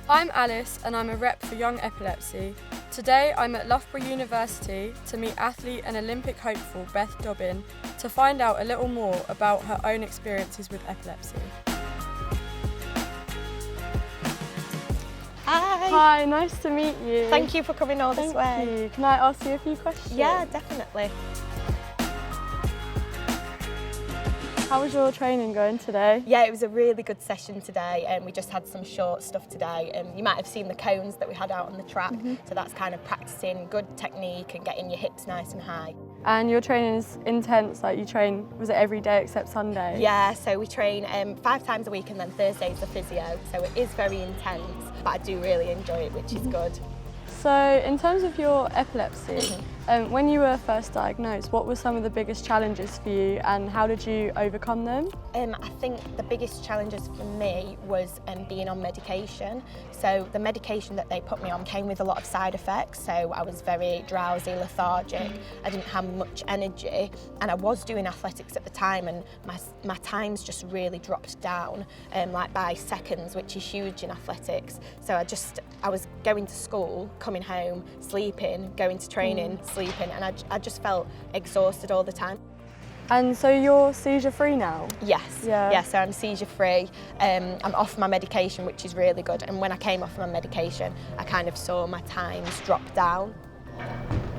I'm Alice and I'm a rep for Young Epilepsy. Today I'm at Loughborough University to meet athlete and Olympic hopeful Beth Dobbin to find out a little more about her own experiences with epilepsy. Hi. Hi, nice to meet you. Thank you for coming all this way. Thank you. Can I ask you a few questions? Yeah, definitely. How was your training going today? Yeah, it was a really good session today, and we just had some short stuff today. You might have seen the cones that we had out on the track, so that's kind of practicing good technique and getting your hips nice and high. And your training is intense, like you train, was it every day except Sunday? Yeah, so we train 5 times a week and then Thursday's the physio, so it is very intense, but I do really enjoy it, which is good. So in terms of your epilepsy, when you were first diagnosed, what were some of the biggest challenges for you and how did you overcome them? I think the biggest challenges for me was being on medication. So the medication that they put me on came with a lot of side effects. So I was very drowsy, lethargic, I didn't have much energy, and I was doing athletics at the time, and my times just really dropped down, like by seconds, which is huge in athletics. So I was going to school, coming home, sleeping, going to training, sleeping, and I just felt exhausted all the time. And so you're seizure free now? Yes, yeah, so I'm seizure free. I'm off my medication, which is really good, and when I came off my medication, I kind of saw my times drop down.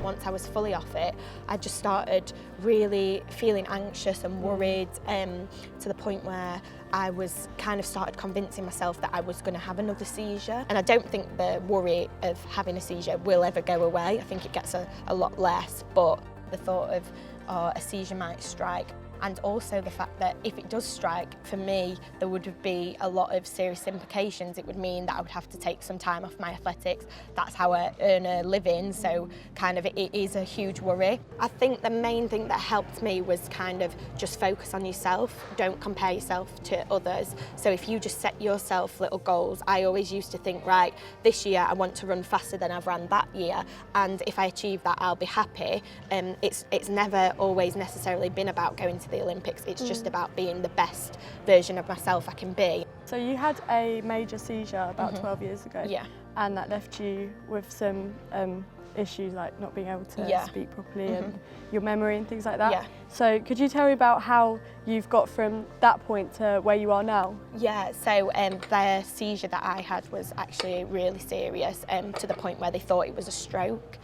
Once I was fully off it, I just started really feeling anxious and worried, to the point where I was kind of started convincing myself that I was going to have another seizure. And I don't think the worry of having a seizure will ever go away. I think it gets a lot less, but the thought of a seizure might strike, and also the fact that if it does strike, for me, there would be a lot of serious implications. It would mean that I would have to take some time off my athletics. That's how I earn a living, so kind of it is a huge worry. I think the main thing that helped me was kind of just focus on yourself. Don't compare yourself to others. So if you just set yourself little goals, I always used to think, right, this year I want to run faster than I've run that year, and if I achieve that, I'll be happy. It's never always necessarily been about going to the Olympics, it's just about being the best version of myself I can be. So you had a major seizure about 12 years ago, yeah, and that left you with some issues like not being able to speak properly and your memory and things like that. Yeah. So could you tell me about how you've got from that point to where you are now? Yeah, so the seizure that I had was actually really serious, to the point where they thought it was a stroke,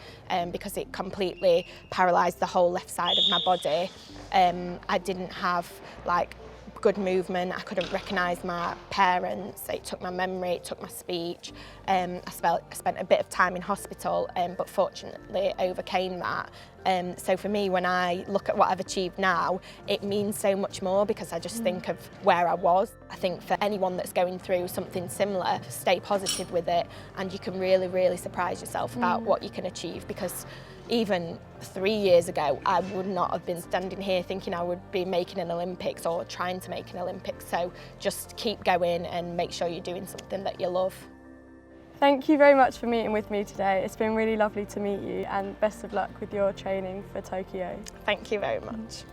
because it completely paralysed the whole left side of my body. I didn't have like good movement, I couldn't recognise my parents, it took my memory, it took my speech. I spent a bit of time in hospital, but fortunately overcame that. So for me, when I look at what I've achieved now, it means so much more because I just think of where I was. I think for anyone that's going through something similar, stay positive with it, and you can really, really surprise yourself about what you can achieve, because even 3 years ago, I would not have been standing here thinking I would be making an Olympics or trying to make an Olympics. So just keep going and make sure you're doing something that you love. Thank you very much for meeting with me today. It's been really lovely to meet you, and best of luck with your training for Tokyo. Thank you very much.